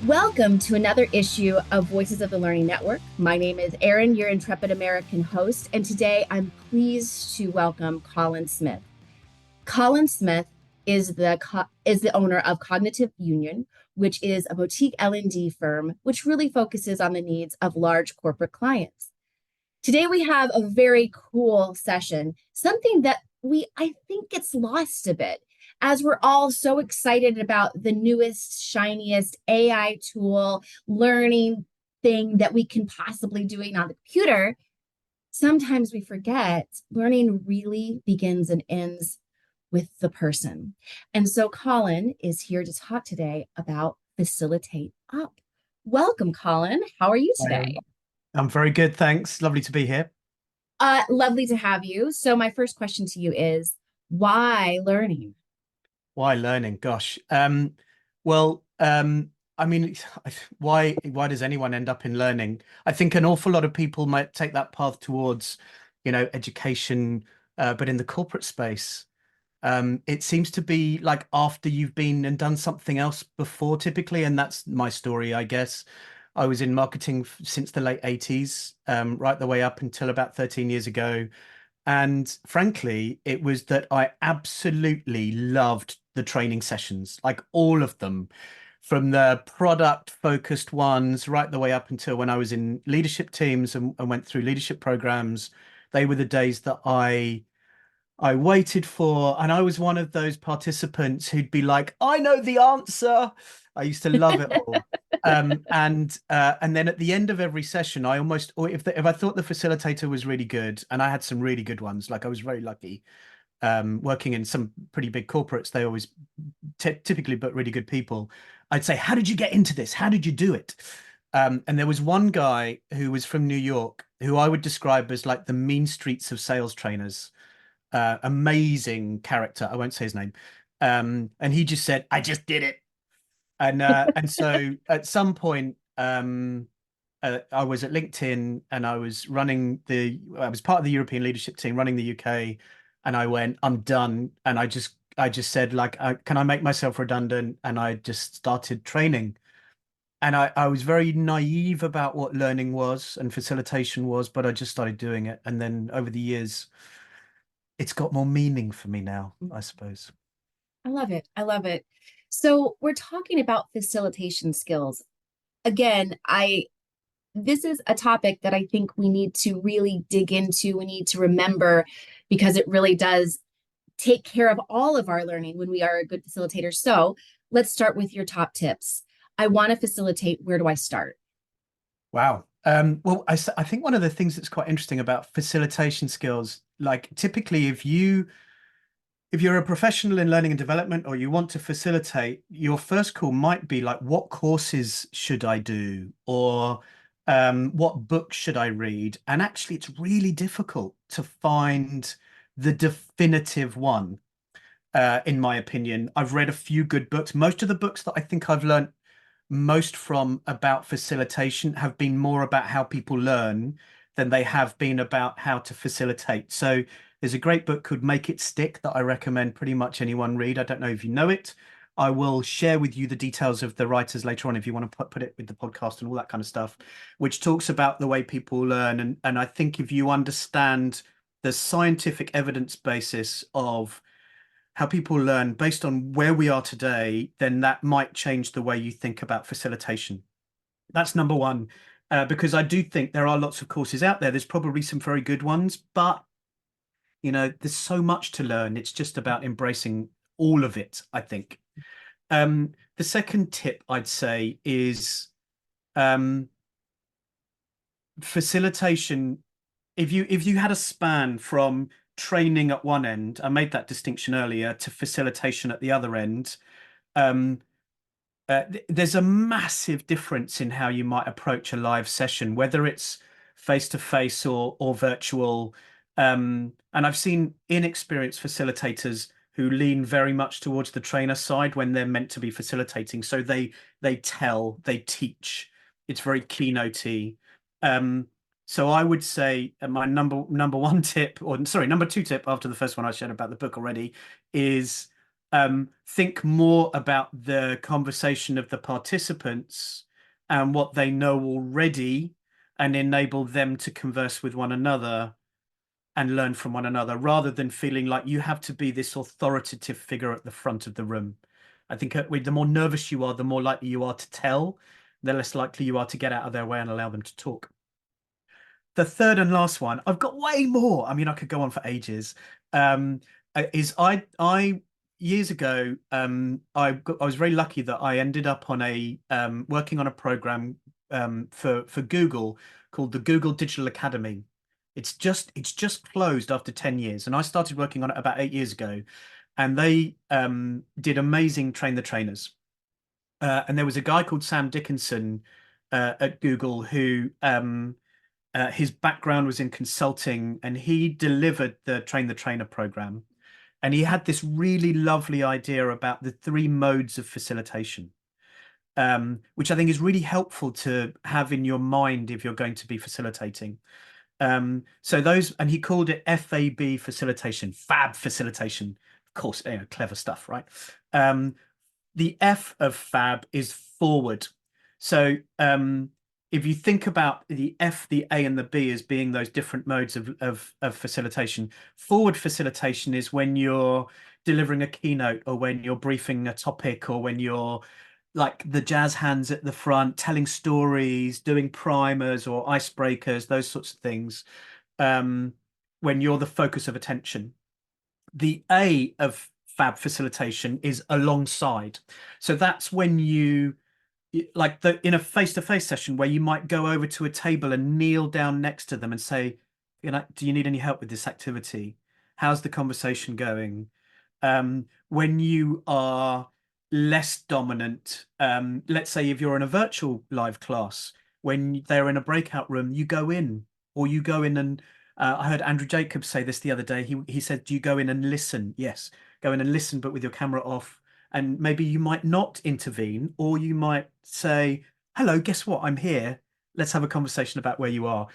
Welcome to another issue of Voices of the Learning Network. My name is Erin, your intrepid American host, and today I'm pleased to welcome Colin Smith. Colin Smith is the owner of Cognitive Union, which is a boutique L&D firm which really focuses on the needs of large corporate clients. Today we have a very cool session, something that I think gets lost a bit as we're all so excited about the newest, shiniest AI tool, learning thing that we can possibly do on the computer. Sometimes we forget learning really begins and ends with the person. And so Colin is here to talk today about Facilitate Up. Welcome, Colin. How are you today? I'm very good, thanks. Lovely to be here. Lovely to have you. So my first question to you is, why learning? Why learning? Gosh. Well, I mean, why does anyone end up in learning? I think an awful lot of people might take that path towards, education, but in the corporate space, it seems to be like after you've been and done something else before, typically, and that's my story, I guess. I was in marketing since the late 80s, right the way up until about 13 years ago. And frankly, it was that I absolutely loved the training sessions, like all of them, from the product focused ones right the way up until when I was in leadership teams and went through leadership programs. They were the days that I waited for, and I was one of those participants who'd be like, I know the answer. I used to love it all. And then at the end of every session, I almost, or if I thought the facilitator was really good, and I had some really good ones, like I was very lucky, working in some pretty big corporates, they always typically but really good people. I'd say, how did you get into this? How did you do it? And there was one guy who was from New York who I would describe as like the mean streets of sales trainers. Amazing character. I won't say his name. And he just said, I just did it. And so at some point, I was at LinkedIn and I was I was part of the European leadership team running the UK, and I went, I'm done. And I just said, like, can I make myself redundant? And I just started training. And I was very naive about what learning was and facilitation was, but I just started doing it. And then over the years, it's got more meaning for me now, I suppose. I love it. I love it. So we're talking about facilitation skills. Again, I this is a topic that I think we need to really dig into. We need to remember because it really does take care of all of our learning when we are a good facilitator. So let's start with your top tips. I want to facilitate. Where do I start? Wow. Well, I think one of the things that's quite interesting about facilitation skills, like typically if you're a professional in learning and development or you want to facilitate, your first call might be like, what courses should I do? Or what books should I read? And actually, it's really difficult to find the definitive one, in my opinion. I've read a few good books. Most of the books that I think I've learned most from about facilitation have been more about how people learn than they have been about how to facilitate. So there's a great book called Make It Stick that I recommend pretty much anyone read. I don't know if you know it. I will share with you the details of the writers later on if you want to put it with the podcast and all that kind of stuff, which talks about the way people learn. And I think if you understand the scientific evidence basis of how people learn based on where we are today, then that might change the way you think about facilitation. That's number one, because I do think there are lots of courses out there. There's probably some very good ones, but there's so much to learn. It's just about embracing all of it, I think. The second tip I'd say is um, facilitation. If you had a span from training at one end, I made that distinction earlier, to facilitation at the other end, um, there's a massive difference in how you might approach a live session, whether it's face to face or virtual. And I've seen inexperienced facilitators who lean very much towards the trainer side when they're meant to be facilitating. So they teach. It's very keynotey. So I would say my number one tip, or sorry, number two tip after the first one I shared about the book already, is think more about the conversation of the participants and what they know already, and enable them to converse with one another and learn from one another, rather than feeling like you have to be this authoritative figure at the front of the room. I think the more nervous you are, the more likely you are to tell, the less likely you are to get out of their way and allow them to talk. The third and last one, I've got way more. I mean, I could go on for ages. Um, is I years ago, I was very lucky that I ended up on a working on a program for Google called the Google Digital Academy. It's just closed after 10 years, and I started working on it about 8 years ago. And they did amazing train the trainers. And there was a guy called Sam Dickinson at Google who his background was in consulting, and he delivered the Train the Trainer program. And he had this really lovely idea about the three modes of facilitation, which I think is really helpful to have in your mind if you're going to be facilitating. So those, and he called it FAB facilitation, fab facilitation. Of course, clever stuff, right? The F of fab is forward. So if you think about the F, the A, and the B as being those different modes of facilitation, forward facilitation is when you're delivering a keynote, or when you're briefing a topic, or when you're like the jazz hands at the front, telling stories, doing primers or icebreakers, those sorts of things, when you're the focus of attention. The A of fab facilitation is alongside. So that's when you like the in a face-to-face session where you might go over to a table and kneel down next to them and say, do you need any help with this activity? How's the conversation going? When you are less dominant, let's say if you're in a virtual live class, when they're in a breakout room, you go in, or you go in and I heard Andrew Jacobs say this the other day. He said, "Do you go in and listen?" Yes, go in and listen, but with your camera off. And maybe you might not intervene, or you might say, "Hello, guess what? I'm here. Let's have a conversation about where you are."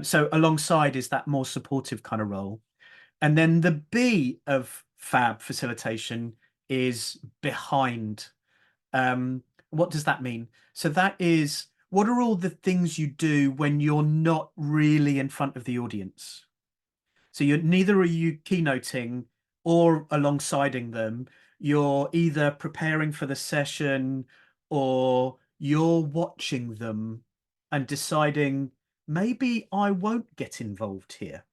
So alongside is that more supportive kind of role. And then the B of fab facilitation is behind. What does that mean? So that is, what are all the things you do when you're not really in front of the audience? So you're neither are you keynoting or alongsiding them. You're either preparing for the session, or you're watching them and deciding, maybe I won't get involved here,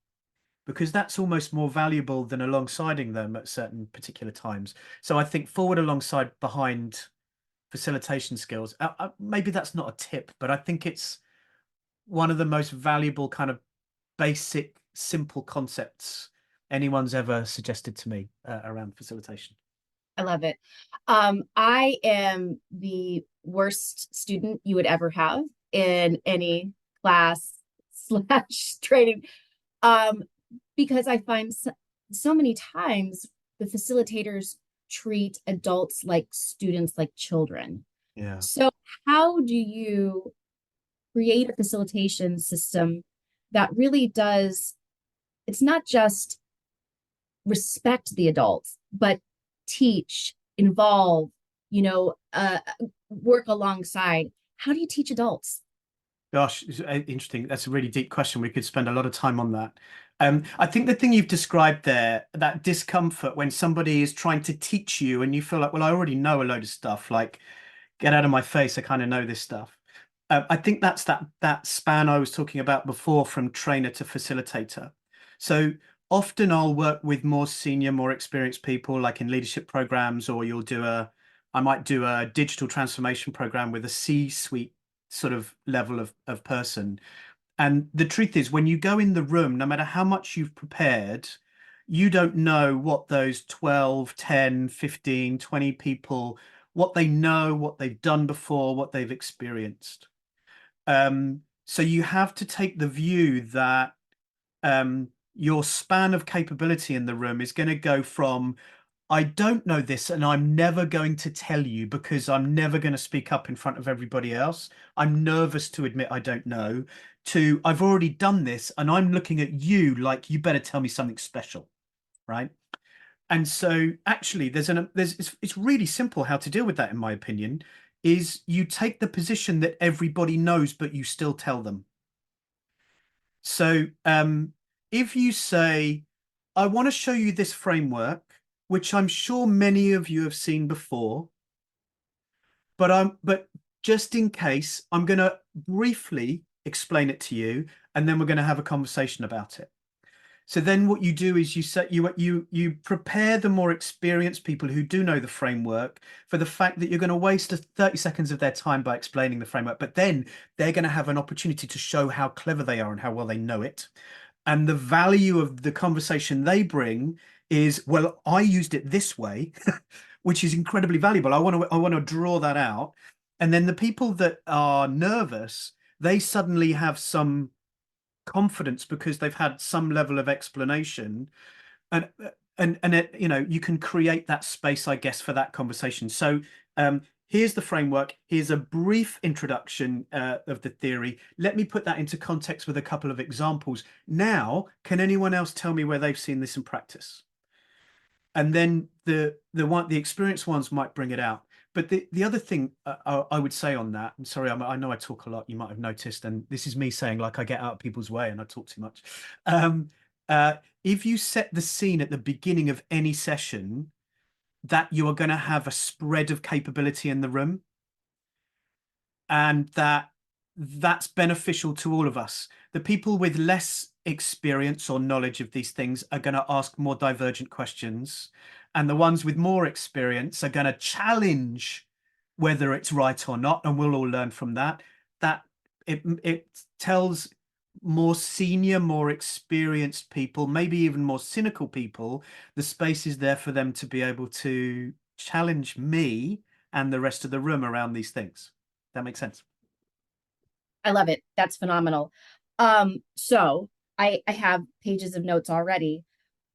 because that's almost more valuable than alongsiding them at certain particular times. So I think forward, alongside, behind facilitation skills. Maybe that's not a tip, but I think it's one of the most valuable kind of basic, simple concepts anyone's ever suggested to me around facilitation. I love it. I am the worst student you would ever have in any class slash training, um, because I find so many times the facilitators treat adults like students, like children. Yeah. So, how do you create a facilitation system that really does, it's not just respect the adults, but teach, involve, you know, uh, work alongside? How do you teach adults? Gosh, it's interesting. That's a really deep question. We could spend a lot of time on that. I think the thing you've described there, that discomfort when somebody is trying to teach you and you feel like, well, I already know a load of stuff, like get out of my face, I kind of know this stuff. I think that's that span I was talking about before, from trainer to facilitator. So often I'll work with more senior, more experienced people, like in leadership programs, or I might do a digital transformation program with a C-suite sort of level of person. And the truth is, when you go in the room, no matter how much you've prepared, you don't know what those 12, 10, 15, 20 people, what they know, what they've done before, what they've experienced. So you have to take the view that your span of capability in the room is going to go from, I don't know this and I'm never going to tell you because I'm never going to speak up in front of everybody else. I'm nervous to admit I don't know, to I've already done this and I'm looking at you like you better tell me something special, right? And so actually it's really simple how to deal with that, in my opinion, is you take the position that everybody knows, but you still tell them. So if you say, I want to show you this framework, which I'm sure many of you have seen before, but just in case, I'm going to briefly explain it to you, and then we're going to have a conversation about it. So then what you do is you prepare the more experienced people who do know the framework for the fact that you're going to waste 30 seconds of their time by explaining the framework, but then they're going to have an opportunity to show how clever they are and how well they know it. And the value of the conversation they bring is, well, I used it this way, which is incredibly valuable. I want to draw that out. And then the people that are nervous, they suddenly have some confidence because they've had some level of explanation, and you can create that space, I guess, for that conversation. So here's the framework. Here's a brief introduction of the theory. Let me put that into context with a couple of examples. Now, can anyone else tell me where they've seen this in practice? And then the experienced ones might bring it out. But the other thing I would say on that, and sorry, I know I talk a lot, you might have noticed, and this is me saying like I get out of people's way and I talk too much. Um, if you set the scene at the beginning of any session that you are going to have a spread of capability in the room, and that's beneficial to all of us. The people with less experience or knowledge of these things are going to ask more divergent questions, and the ones with more experience are going to challenge whether it's right or not, and we'll all learn from that. That it tells more senior, more experienced people, maybe even more cynical people, the space is there for them to be able to challenge me and the rest of the room around these things. That makes sense. I love it. That's phenomenal. So I have pages of notes already,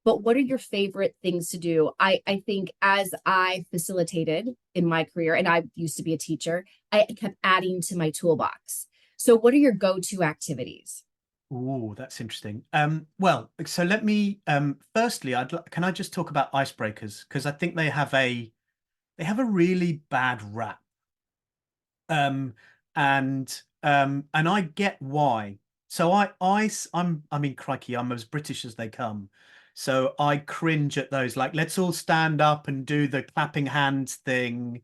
but what are your favorite things to do? I think as I facilitated in my career, and I used to be a teacher, I kept adding to my toolbox. So what are your go-to activities? Oh, that's interesting. Well, so let me firstly, can I just talk about icebreakers because I think they have a really bad rap. Um, and I get why. So I mean, crikey, I'm as British as they come. So I cringe at those, like, let's all stand up and do the clapping hands thing.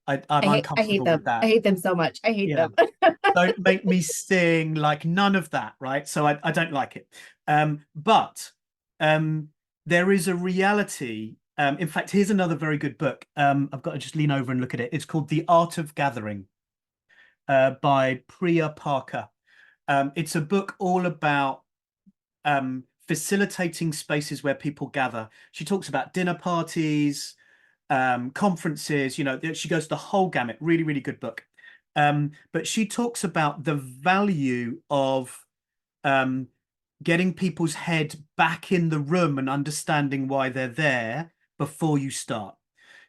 I'm I hate uncomfortable with them. I that. hate them so much. I hate Yeah. them. Don't make me sing, like none of that, right? So I don't like it. But um, there is a reality. In fact, here's another very good book. I've got to just lean over and look at it. It's called The Art of Gathering by Priya Parker. It's a book all about facilitating spaces where people gather. She talks about dinner parties, conferences, she goes the whole gamut. Really, really good book. But she talks about the value of um, getting people's head back in the room and understanding why they're there before you start.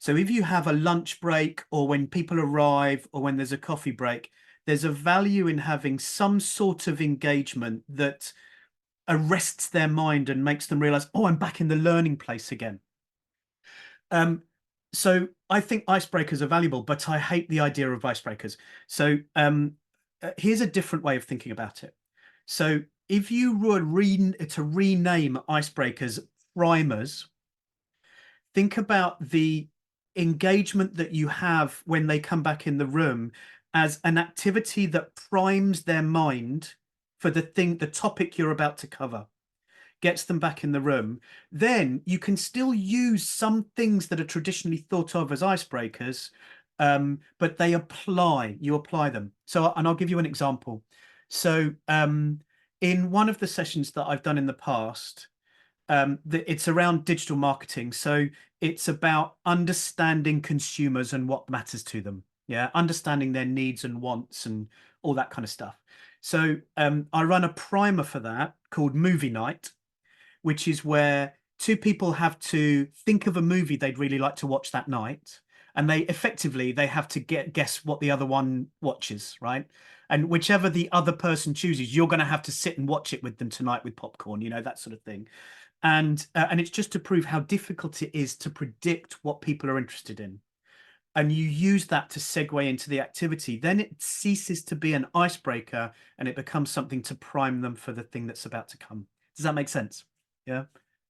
So if you have a lunch break or when people arrive or when there's a coffee break, there's a value in having some sort of engagement that arrests their mind and makes them realize, oh, I'm back in the learning place again. Um, so I think icebreakers are valuable, but I hate the idea of icebreakers. So here's a different way of thinking about it. So if you were to rename icebreakers primers, think about the engagement that you have when they come back in the room as an activity that primes their mind for the topic you're about to cover, gets them back in the room. Then you can still use some things that are traditionally thought of as icebreakers, but you apply them. So, and I'll give you an example. So, in one of the sessions that I've done in the past, it's around digital marketing. So it's about understanding consumers and what matters to them. Yeah, understanding their needs and wants and all that kind of stuff. So I run a primer for that called Movie Night, which is where two people have to think of a movie they'd really like to watch that night, and they have to guess what the other one watches, right? And whichever the other person chooses, you're going to have to sit and watch it with them tonight with popcorn, that sort of thing. and it's just to prove how difficult it is to predict what people are interested in. And you use that to segue into the activity, then it ceases to be an icebreaker and it becomes something to prime them for the thing that's about to come. Does that make sense? Yeah.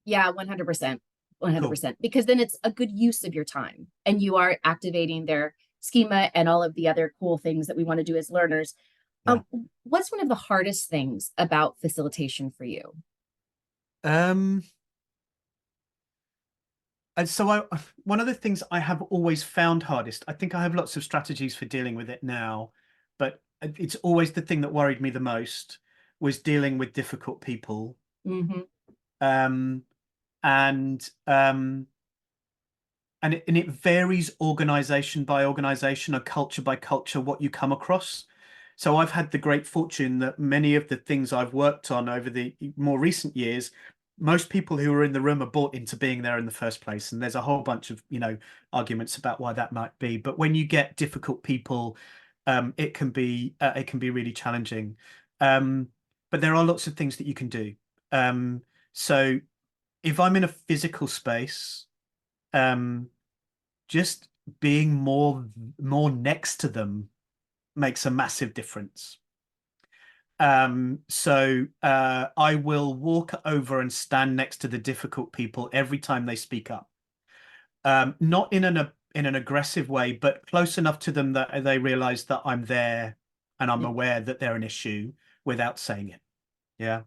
Yeah, 100%. Cool. 100%. Because then it's a good use of your time and you are activating their schema and all of the other cool things that we want to do as learners. Yeah. What's one of the hardest things about facilitation for you? Um, and so one of the things I have always found hardest, I think I have lots of strategies for dealing with it now, but it's always the thing that worried me the most was dealing with difficult people. Mm-hmm. Um, and it varies organization by organization or culture by culture what you come across. So I've had the great fortune that many of the things I've worked on over the more recent years, most people who are in the room are bought into being there in the first place. And there's a whole bunch of, arguments about why that might be. But when you get difficult people, it can be really challenging. Um, but there are lots of things that you can do. So if I'm in a physical space, um, just being more next to them makes a massive difference. So I will walk over and stand next to the difficult people every time they speak up. Not in an aggressive way, but close enough to them that they realize that I'm there and I'm aware that they're an issue without saying it. Yeah.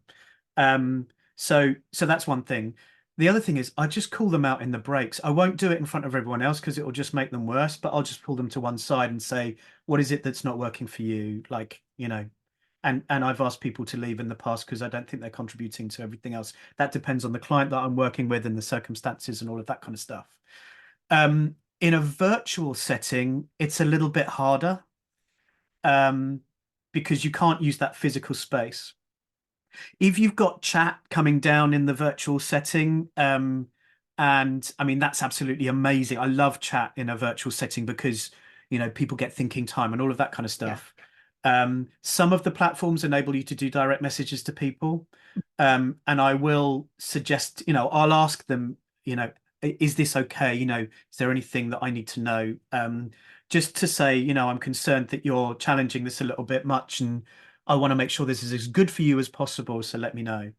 So that's one thing. The other thing is I just call them out in the breaks. I won't do it in front of everyone else because it will just make them worse, but I'll just pull them to one side and say, what is it that's not working for you? Like, and I've asked people to leave in the past because I don't think they're contributing to everything else. That depends on the client that I'm working with and the circumstances and all of that kind of stuff. In a virtual setting, it's a little bit harder, um, because you can't use that physical space. If you've got chat coming down in the virtual setting, and I mean that's absolutely amazing. I love chat in a virtual setting because people get thinking time and all of that kind of Yeah. stuff. Some of the platforms enable you to do direct messages to people, and I will suggest, I'll ask them, is this okay? Is there anything that I need to know? Just to say, I'm concerned that you're challenging this a little bit much, and I want to make sure this is as good for you as possible, so let me know.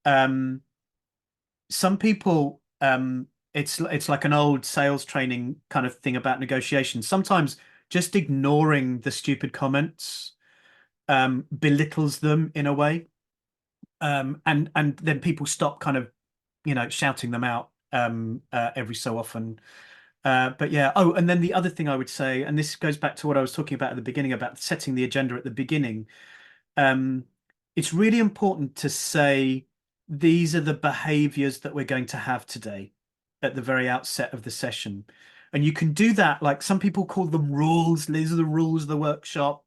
Um, some people, it's like an old sales training kind of thing about negotiation. Sometimes just ignoring the stupid comments belittles them in a way, and then people stop kind of shouting them out every so often. But yeah. Oh, and then the other thing I would say, and this goes back to what I was talking about at the beginning about setting the agenda at the beginning. um, it's really important to say these are the behaviors that we're going to have today at the very outset of the session. And you can do that, like some people call them rules. These are the rules of the workshop.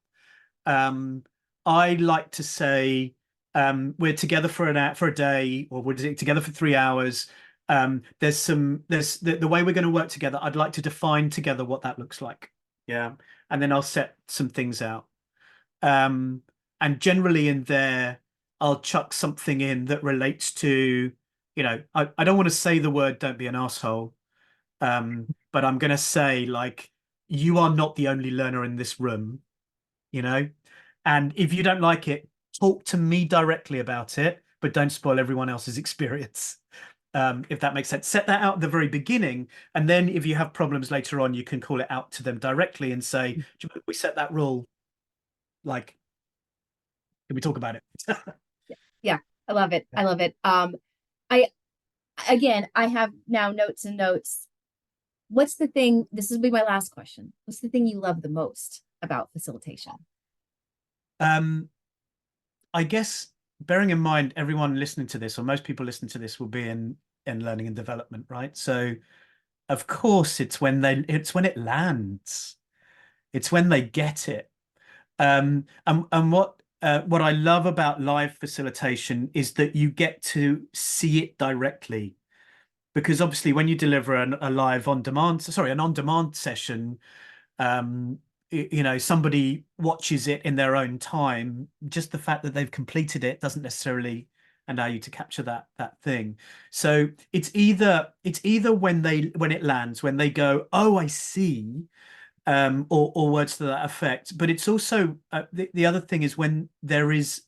Um, I like to say we're together for for a day, or we're together for 3 hours. There's the way we're going to work together. I'd like to define together what that looks like. Yeah. And then I'll set some things out. Um, and generally in there, I'll chuck something in that relates to, I don't want to say the word don't be an asshole. But I'm going to say, like, you are not the only learner in this room, you know? And if you don't like it, talk to me directly about it, but don't spoil everyone else's experience. If that makes sense. Set that out at the very beginning. And then if you have problems later on, you can call it out to them directly and say, do you mind if we set that rule? Like, can we talk about it? Yeah, I love it. I love it. I again, I have now notes and notes. What's the thing? This will be my last question. What's the thing you love the most about facilitation? Um, I guess bearing in mind everyone listening to this, or most people listening to this, will be in learning and development, right? So of course it's when it lands. It's when they get it. And what I love about live facilitation is that you get to see it directly. Because obviously when you deliver a live on demand, sorry, an on demand session, um, somebody watches it in their own time. Just the fact that they've completed it doesn't necessarily allow you to capture that thing. So it's either when it lands, when they go, oh, I see, or words to that effect. But it's also the other thing is when there is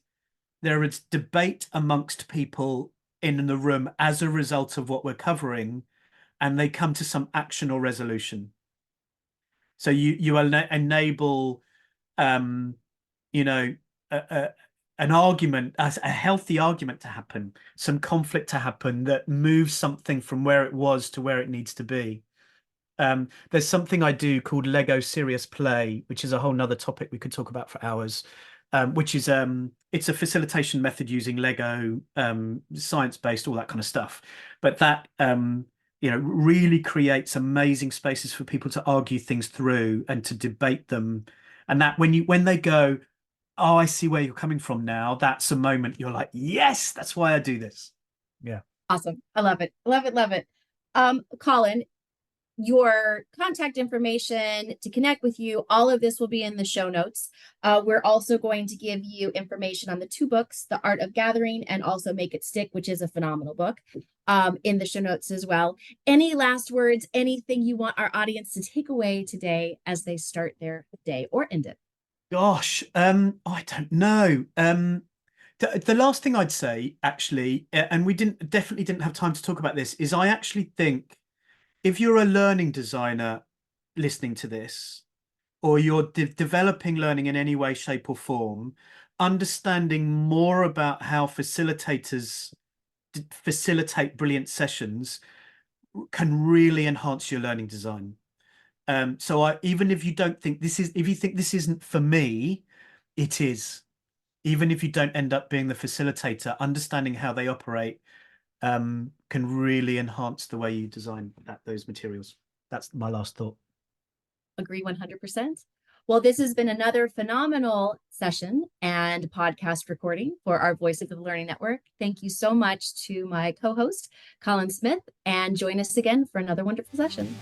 debate amongst people in the room as a result of what we're covering, and they come to some action or resolution. So you enable, um, you know, an argument, a healthy argument to happen, some conflict to happen that moves something from where it was to where it needs to be. There's something I do called Lego Serious Play, which is a whole nother topic we could talk about for hours. Which is it's a facilitation method using Lego, science-based, all that kind of stuff. But that really creates amazing spaces for people to argue things through and to debate them. And that when they go, oh, I see where you're coming from now, that's a moment you're like, yes, that's why I do this. Yeah. Awesome. I love it. Love it. Love it. Colin, your contact information to connect with you, all of this will be in the show notes. We're also going to give you information on the two books, The Art of Gathering and also Make It Stick, which is a phenomenal book, in the show notes as well. Any last words, anything you want our audience to take away today as they start their day or end it? Gosh, I don't know. The last thing I'd say, actually, and we definitely didn't have time to talk about this, is I actually think if you're a learning designer listening to this, or you're developing learning in any way, shape, or form, understanding more about how facilitators facilitate brilliant sessions can really enhance your learning design. So even if you don't think this is, if you think this isn't for me, it is. Even if you don't end up being the facilitator, understanding how they operate can really enhance the way you design those materials. That's my last thought. Agree 100%. Well, this has been another phenomenal session and podcast recording for our Voice of the Learning Network. Thank you so much to my co-host, Colin Smith, and join us again for another wonderful session.